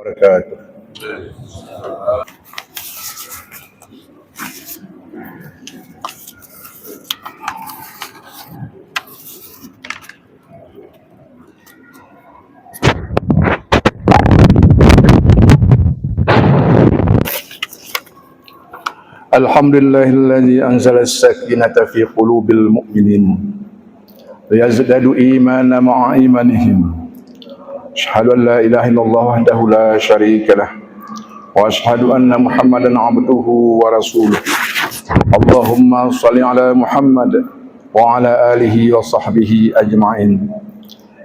wabarakatuh. Alhamdulillahilladzi anzala as-sakinata fi qulubil mu'minin liyazdadu imanan ma'a imanihim. Asyhadu an la ilaha illallah wahdahu la syarika lah wa asyhadu anna Muhammadan abduhu wa rasuluh. Allahumma shalli ala Muhammad wa ala alihi wa sahbihi ajma'in.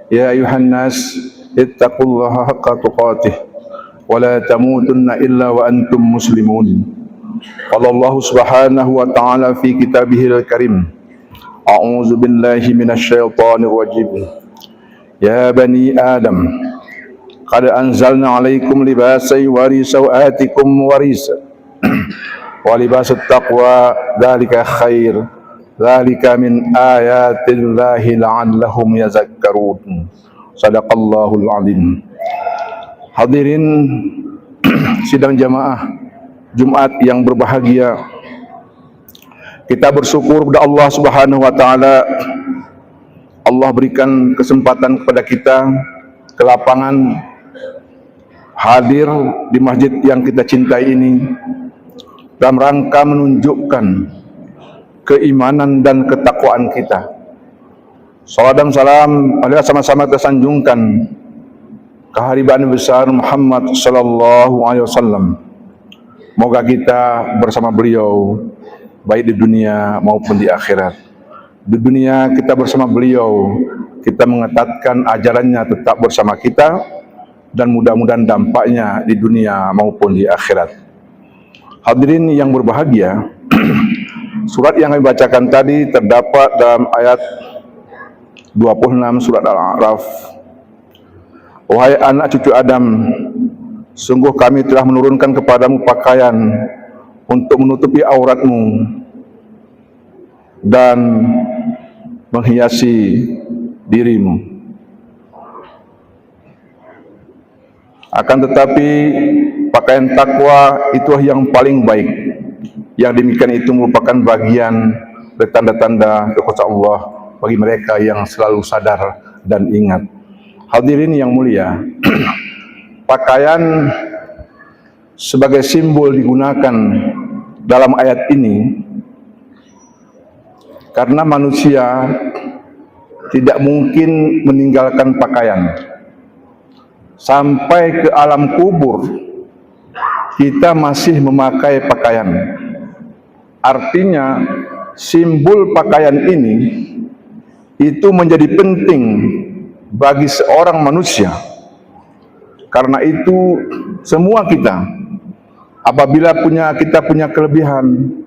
Ya ayuhan nas ittaqullaha haqqa tuqatih wa la tamutunna illa wa antum muslimun. Qala Allah subhanahu wa ta'ala fi kitabihil karim, a'udzu billahi minasyaitonir rajim. Ya bani Adam, qad anzalna 'alaikum libasan yuwari sawatikum warisa wa libasut taqwa dzalika khair, dzalika min ayatillahi la'allahum yazakkarun. Shadaqallahul azim. Hadirin sidang jamaah Jumat yang berbahagia, kita bersyukur kepada Allah Subhanahu wa taala. Allah berikan kesempatan kepada kita, kelapangan hadir di masjid yang kita cintai ini dalam rangka menunjukkan keimanan dan ketakwaan kita. Salawat dan salam adalah sama-sama tersanjungkan kehadiran besar Muhammad sallallahu alaihi wasallam. Moga kita bersama beliau baik di dunia maupun di akhirat. Di dunia kita bersama beliau, kita mengetatkan ajarannya tetap bersama kita, dan mudah-mudahan dampaknya di dunia maupun di akhirat. Hadirin yang berbahagia, surat yang kami bacakan tadi terdapat dalam ayat 26 surat Al-A'raf. Wahai anak cucu Adam, sungguh kami telah menurunkan kepadamu pakaian untuk menutupi auratmu dan menghiasi dirimu. Akan tetapi pakaian takwa itulah yang paling baik. Yang demikian itu merupakan bagian dari tanda-tanda kekuasaan Allah bagi mereka yang selalu sadar dan ingat. Hadirin yang mulia, pakaian sebagai simbol digunakan dalam ayat ini karena manusia tidak mungkin meninggalkan pakaian. Sampai ke alam kubur kita masih memakai pakaian. Artinya simbol pakaian ini itu menjadi penting bagi seorang manusia. Karena itu semua kita apabila kita punya kelebihan,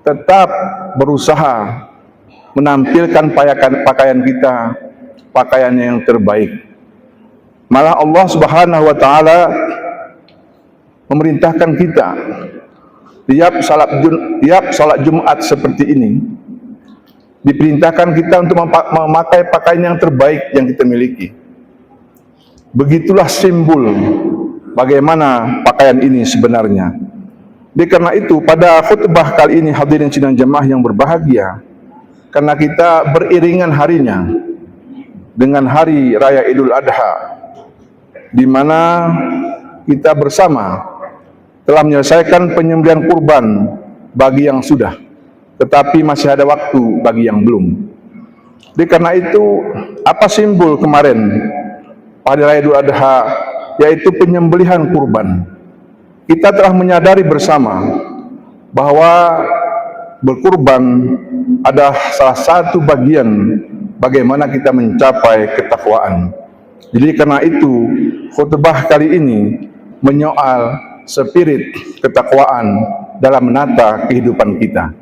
tetap berusaha menampilkan pakaian kita, pakaian yang terbaik. Malah Allah Subhanahu wa taala memerintahkan kita tiap salat Jumat seperti ini, diperintahkan kita untuk memakai pakaian yang terbaik yang kita miliki. Begitulah simbol bagaimana pakaian ini sebenarnya. Karena itu pada khutbah kali ini hadirin sidang jemaah yang berbahagia, karena kita beriringan harinya dengan hari raya Idul Adha, di mana kita bersama telah menyelesaikan penyembelihan kurban bagi yang sudah, tetapi masih ada waktu bagi yang belum. Karena itu apa simbol kemarin pada raya Idul Adha, yaitu penyembelihan kurban. Kita telah menyadari bersama bahwa berkurban adalah salah satu bagian bagaimana kita mencapai ketakwaan. Jadi karena itu khutbah kali ini menyoal spirit ketakwaan dalam menata kehidupan kita.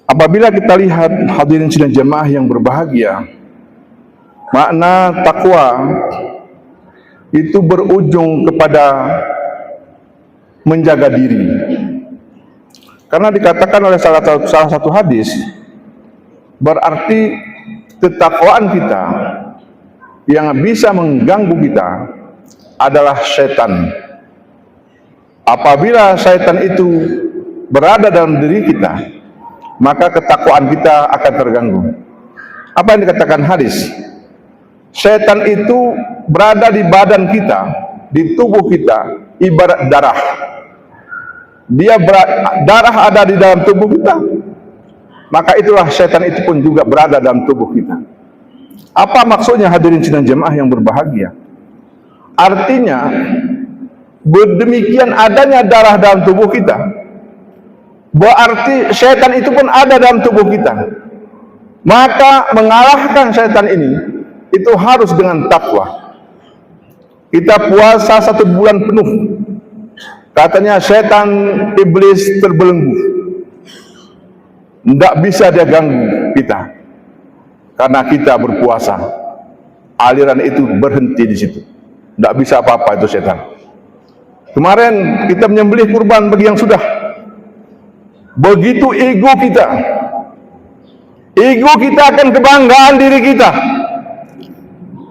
Apabila kita lihat hadirin sidang jemaah yang berbahagia, makna takwa itu berujung kepada menjaga diri. Karena dikatakan oleh salah satu hadis, berarti ketakwaan kita yang bisa mengganggu kita adalah setan. Apabila setan itu berada dalam diri kita, maka ketakwaan kita akan terganggu. Apa yang dikatakan hadis? Setan itu berada di badan kita, di tubuh kita, ibarat darah. Darah ada di dalam tubuh kita, maka itulah setan itu pun juga berada dalam tubuh kita. Apa maksudnya hadirin sidang jemaah yang berbahagia? Artinya, demikian adanya darah dalam tubuh kita, berarti setan itu pun ada dalam tubuh kita. Maka mengalahkan setan ini, itu harus dengan takwa. Kita puasa 1 bulan penuh, katanya setan iblis terbelenggu, tidak bisa dia ganggu kita, karena kita berpuasa. Aliran itu berhenti di situ, tidak bisa apa-apa itu setan. Kemarin kita menyembelih kurban bagi yang sudah. Begitu ego kita akan kebanggaan diri kita.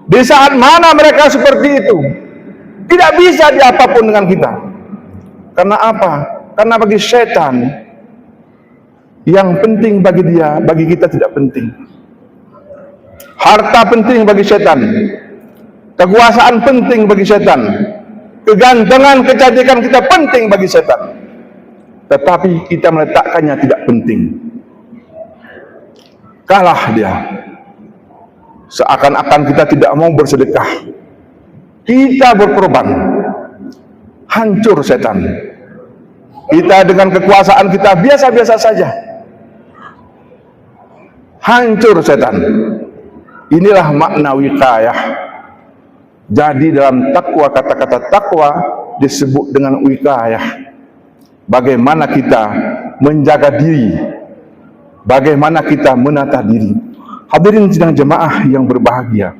Di saat mana mereka seperti itu, tidak bisa diapapun dengan kita. Karena apa? Karena bagi setan, yang penting bagi dia, bagi kita tidak penting. Harta penting bagi setan, kekuasaan penting bagi setan, kegantengan, kecantikan kita penting bagi setan. Tetapi kita meletakkannya tidak penting. Kalah dia. Seakan-akan kita tidak mau bersedekah, kita berkorban, hancur setan. Kita dengan kekuasaan kita biasa-biasa saja, hancur setan. Inilah makna wiqayah. Jadi dalam takwa, kata-kata takwa disebut dengan wiqayah. Bagaimana kita menjaga diri, bagaimana kita menata diri. Hadirin sidang jemaah yang berbahagia.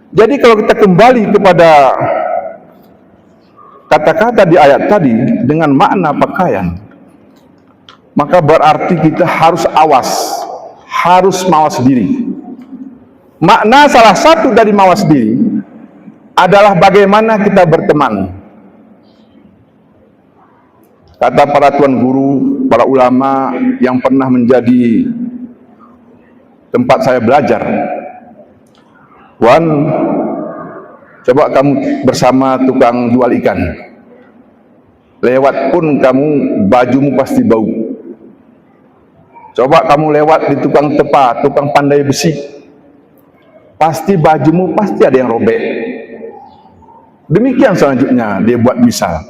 Jadi kalau kita kembali kepada kata-kata di ayat tadi dengan makna pakaian, maka berarti kita harus awas, harus mawas diri. Makna salah satu dari mawas diri adalah bagaimana kita berteman. Kata para tuan guru, para ulama yang pernah menjadi tempat saya belajar, Wan, coba kamu bersama tukang jual ikan, lewat pun kamu bajumu pasti bau. Coba kamu lewat di tukang tepa, tukang pandai besi, pasti bajumu pasti ada yang robek. Demikian selanjutnya dia buat misal.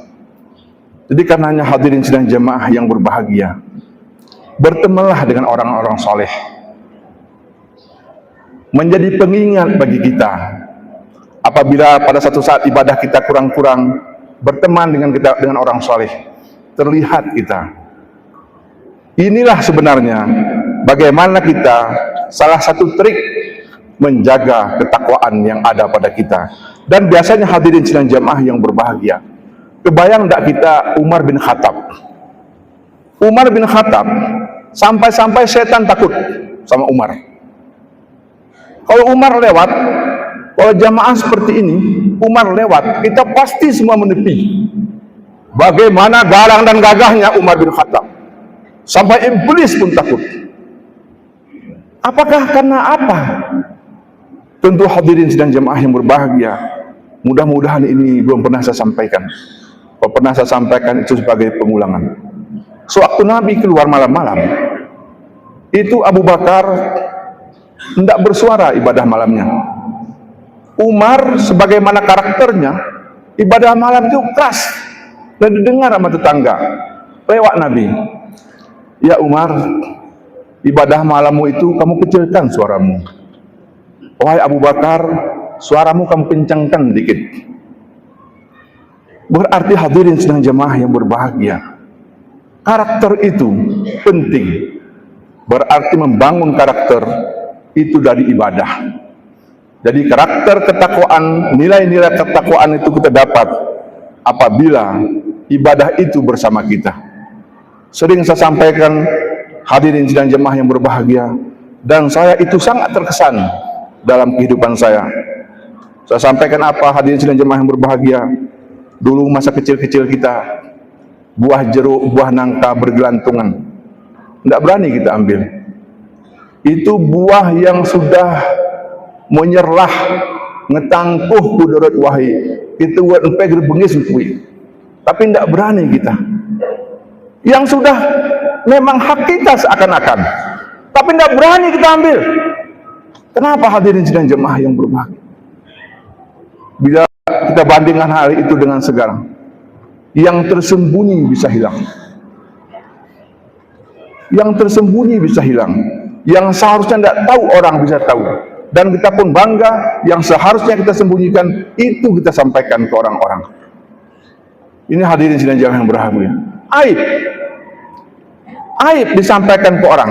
Jadi karenanya hadirin sidang jemaah yang berbahagia, bertemanlah dengan orang-orang soleh, menjadi pengingat bagi kita. Apabila pada satu saat ibadah kita kurang-kurang, berteman dengan orang soleh, terlihat kita. Inilah sebenarnya bagaimana kita, salah satu trik menjaga ketakwaan yang ada pada kita. Dan biasanya hadirin sidang jemaah yang berbahagia, kebayang tidak kita Umar bin Khattab? Umar bin Khattab sampai-sampai setan takut sama Umar. Kalau Umar lewat, kalau jamaah seperti ini, Umar lewat, kita pasti semua menepi. Bagaimana garang dan gagahnya Umar bin Khattab, sampai iblis pun takut. Apakah karena apa? Tentu hadirin sidang jamaah yang berbahagia, mudah-mudahan ini belum pernah saya sampaikan. Kalau pernah saya sampaikan itu sebagai pengulangan. Sewaktu Nabi keluar malam-malam, itu Abu Bakar tidak bersuara ibadah malamnya. Umar sebagaimana karakternya, ibadah malam itu keras dan didengar sama tetangga. Lewat Nabi, ya Umar, ibadah malammu itu kamu kecilkan suaramu. Wahai Abu Bakar, suaramu kamu kencangkan dikit. Berarti hadirin sedang jemaah yang berbahagia, karakter itu penting. Berarti membangun karakter itu dari ibadah. Jadi karakter ketakwaan, nilai-nilai ketakwaan itu kita dapat apabila ibadah itu bersama kita. Sering saya sampaikan, hadirin sidang jemaah yang berbahagia, dan saya itu sangat terkesan dalam kehidupan saya. Saya sampaikan apa hadirin sidang jemaah yang berbahagia? Dulu masa kecil-kecil kita, buah jeruk, buah nangka bergelantungan, tidak berani kita ambil. Itu buah yang sudah menyerlah, ngetangkuh kudarat wahi. Itu buat empai gerbengis kui. Tapi tidak berani kita. Yang sudah memang hak kita seakan-akan, tapi tidak berani kita ambil. Kenapa hadirin sidang jemaah yang berbahagia? Bila kita bandingkan hal itu dengan sekarang, yang tersembunyi bisa hilang. Yang tersembunyi bisa hilang. Yang seharusnya tidak tahu orang bisa tahu. Dan kita pun bangga, yang seharusnya kita sembunyikan, itu kita sampaikan ke orang-orang. Ini hadirin sidang jemaah yang berbahagia. Aib. Aib disampaikan ke orang.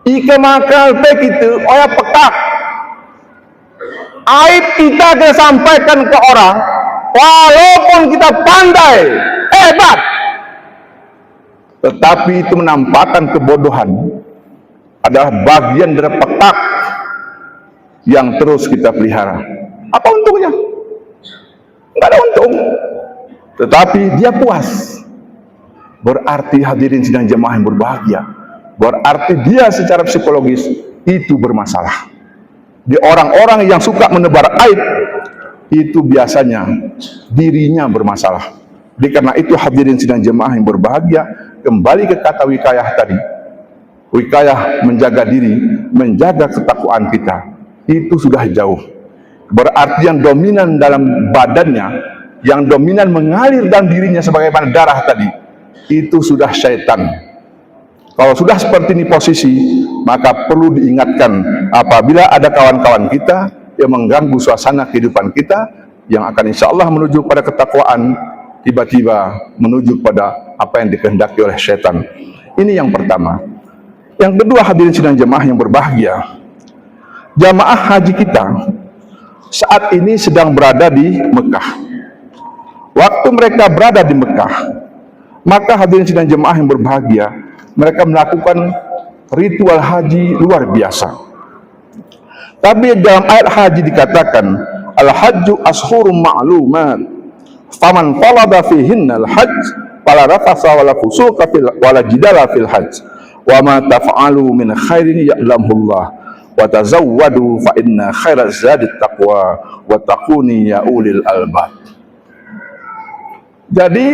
Ika makal pe kita, oya pekak. Aib kita sampaikan ke orang, walaupun kita pandai, hebat, tetapi itu menampakkan kebodohan adalah bagian dari petak yang terus kita pelihara. Apa untungnya? Enggak ada untung, tetapi dia puas. Berarti hadirin sidang jemaah yang berbahagia, berarti dia secara psikologis itu bermasalah. Di orang-orang yang suka menebar aib, itu biasanya dirinya bermasalah. Karena itu hadirin sidang jemaah yang berbahagia, kembali ke kata wikayah tadi. Wikayah menjaga diri, menjaga ketakwaan kita, itu sudah jauh. Berarti yang dominan dalam badannya, yang dominan mengalir dalam dirinya sebagaimana darah tadi, itu sudah syaitan. Kalau sudah seperti ini posisi, maka perlu diingatkan apabila ada kawan-kawan kita yang mengganggu suasana kehidupan kita, yang akan insya Allah menuju pada ketakwaan, tiba-tiba menuju pada apa yang dikehendaki oleh syaitan. Ini yang pertama. Yang kedua, hadirin sidang jemaah yang berbahagia, jamaah haji kita saat ini sedang berada di Mekah. Waktu mereka berada di Mekah, maka hadirin sidang jemaah yang berbahagia, mereka melakukan ritual haji luar biasa. Tapi dalam ayat haji dikatakan, al-hajju ashhurum ma'lumat, faman farada fihinna al-hajj fala rafasa wala fusuqa wala jidala fil hajj, wa ma taf'alu min khairin ya'lamullah, wa tazawwadu fa inna khairaz zadi taqwa wa taquni ya ulil albab. Jadi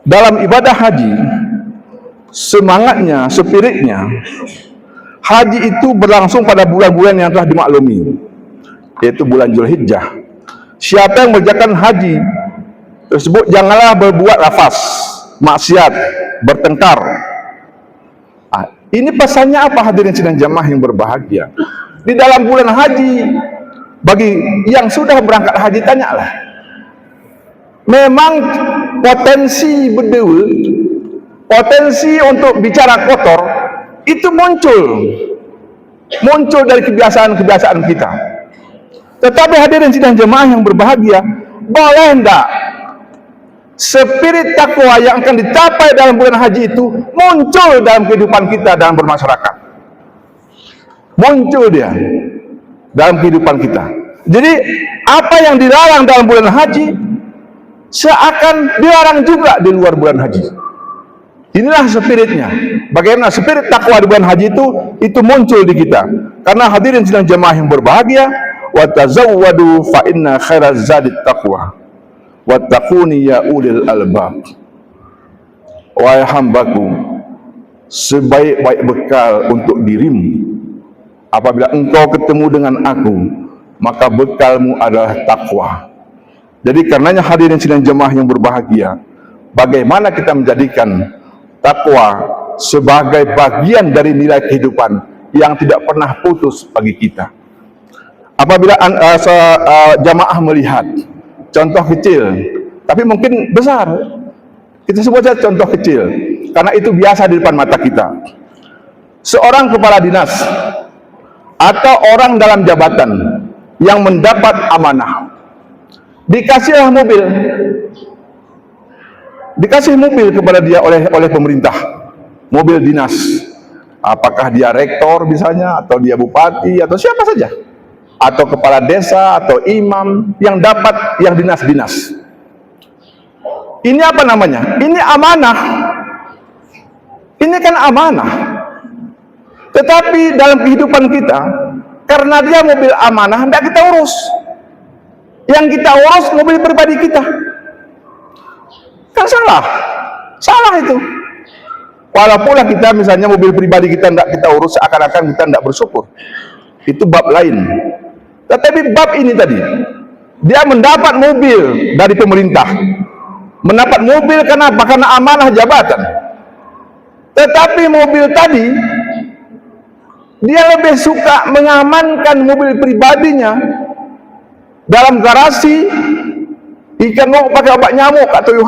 dalam ibadah haji, semangatnya, spiritnya, haji itu berlangsung pada bulan-bulan yang telah dimaklumi, yaitu bulan Zulhijjah. Siapa yang mengerjakan haji tersebut janganlah berbuat rafas, maksiat, bertengkar. Ini pesannya apa hadirin sidang jamaah yang berbahagia? Di dalam bulan haji, bagi yang sudah berangkat haji, tanyalah. Memang potensi berdewa, potensi untuk bicara kotor itu muncul dari kebiasaan-kebiasaan kita. Tetapi hadirin sidang jemaah yang berbahagia, boleh enggak spirit takwa yang akan dicapai dalam bulan haji itu muncul dalam kehidupan kita dalam bermasyarakat? Muncul dia dalam kehidupan kita. Jadi apa yang dilarang dalam bulan haji seakan dilarang juga di luar bulan haji. Inilah spiritnya. Bagaimana spirit takwa di bulan haji itu muncul di kita. Karena hadirin sidang jemaah yang berbahagia, wa tazawwadu fa inna khairaz zadi taqwa wa taquni ya ulil albab. Wahai hambaku, sebaik-baik bekal untuk dirimu apabila engkau ketemu dengan aku, maka bekalmu adalah takwa. Jadi karenanya hadirin sidang jemaah yang berbahagia, bagaimana kita menjadikan takwa sebagai bagian dari nilai kehidupan yang tidak pernah putus bagi kita. Apabila jamaah melihat contoh kecil, tapi mungkin besar, kita sebut saja contoh kecil, karena itu biasa di depan mata kita. Seorang kepala dinas atau orang dalam jabatan yang mendapat amanah, dikasih mobil kepada dia oleh pemerintah, mobil dinas. Apakah dia rektor misalnya, atau dia bupati, atau siapa saja, atau kepala desa atau imam yang dapat yang dinas-dinas. Ini apa namanya? Ini amanah. Ini kan amanah. Tetapi dalam kehidupan kita, karena dia mobil amanah, tidak kita urus. Yang kita urus mobil pribadi kita. Kan salah. Salah itu. Walaupun kita misalnya mobil pribadi kita tidak kita urus, seakan-akan kita tidak bersyukur. Itu bab lain. Tetapi bab ini tadi, dia mendapat mobil dari pemerintah. Mendapat mobil kenapa? Karena amanah jabatan. Tetapi mobil tadi, dia lebih suka mengamankan mobil pribadinya dalam garasi, ikan mau pakai obat nyamuk atau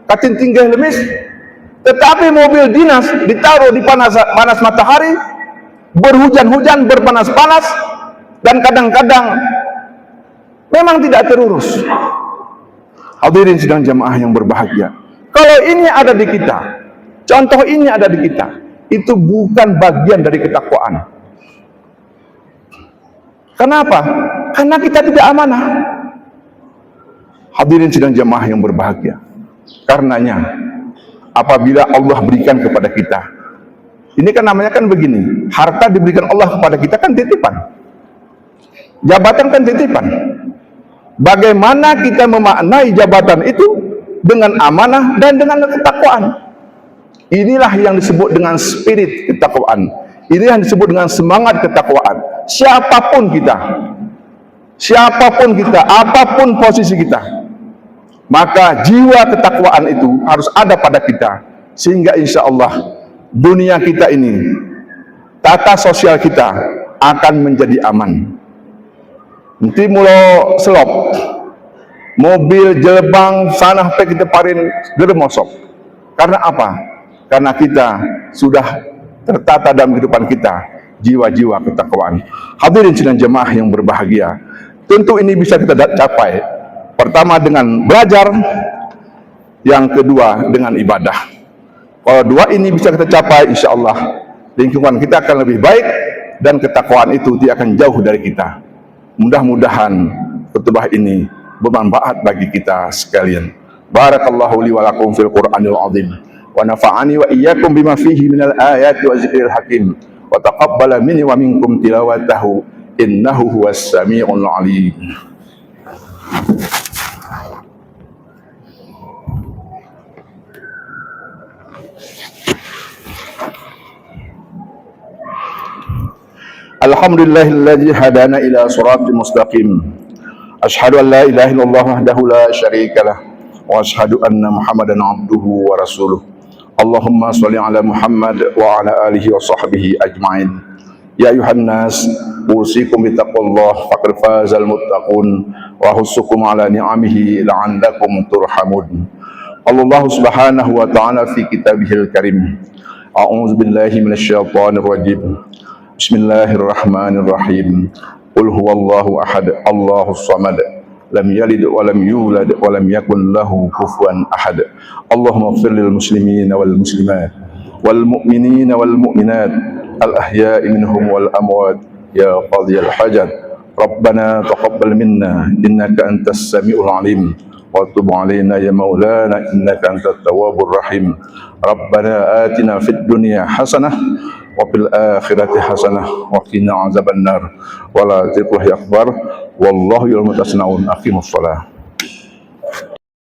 katin tinggal lemis. Tetapi mobil dinas ditaruh di panas matahari, berhujan-hujan, berpanas-panas, dan kadang-kadang memang tidak terurus. Hadirin sidang jamaah yang berbahagia, kalau ini ada di kita, contoh ini ada di kita, itu bukan bagian dari ketakwaan. Kenapa? Karena kita tidak amanah. Hadirin sidang jamaah yang berbahagia, karenanya apabila Allah berikan kepada kita, ini kan namanya kan begini, harta diberikan Allah kepada kita kan titipan, jabatan kan titipan. Bagaimana kita memaknai jabatan itu dengan amanah dan dengan ketakwaan. Inilah yang disebut dengan spirit ketakwaan. Ini yang disebut dengan semangat ketakwaan. Siapapun kita, apapun posisi kita, maka jiwa ketakwaan itu harus ada pada kita, sehingga insya Allah dunia kita ini, tata sosial kita akan menjadi aman. Nanti mulai selop, mobil jelebang sanah pe kita parin geremosok. Karena apa? Karena kita sudah tertata dalam kehidupan kita jiwa-jiwa ketakwaan. Hadirin sidang jemaah yang berbahagia, tentu ini bisa kita capai. Pertama dengan belajar, yang kedua dengan ibadah. Kalau dua ini bisa kita capai, insya Allah lingkungan kita akan lebih baik dan ketakwaan itu dia akan jauh dari kita. Mudah-mudahan khutbah ini bermanfaat bagi kita sekalian. Barakallahu li wa lakum fil Qur'anil azim wa nafa'ani wa iyyakum bima fihi minal ayati wa zikril hakim wa taqabbala minni wa minkum tilawatahu innahu huwas sami'ul alim. Alhamdulillahilladzi hadana ila siratal mustaqim. Asyhadu an la ilaha illallah wahdahu la syarikalah wa asyhadu anna Muhammadan abduhu wa rasuluh. Allahumma shalli ala Muhammad wa ala alihi wa sahbihi ajmain. Ya ayuhan nas, usikum bittaqwallah faqad fazal muttaqun wa hussukum ala ni'amihi la'allakum turhamun. Allah subhanahu wa ta'ala fi kitabihil karim. A'udzu billahi minasyaitonir rajim. Bismillahirrahmanirrahim. Qul huwallahu ahad, Allahus samad, lam yalid wa lam yulad wa lam yakun lahu kufuwan ahad. Allahumma ighfir lil muslimin wal muslimat wal mu'minin wal mu'minat al ahya'i minhum wal amwat ya qadhiyal hajat. Rabbana taqabbal minna innaka antas samiul alim wa tub alaina ya maulana innaka antat tawwabur rahim. Rabbana atina fid dunya hasanah wa fil akhirati hasanah wa qina azabannar wa la tuzigh akbar wallahu ya'lamu tasna'un. Aqimus shalah.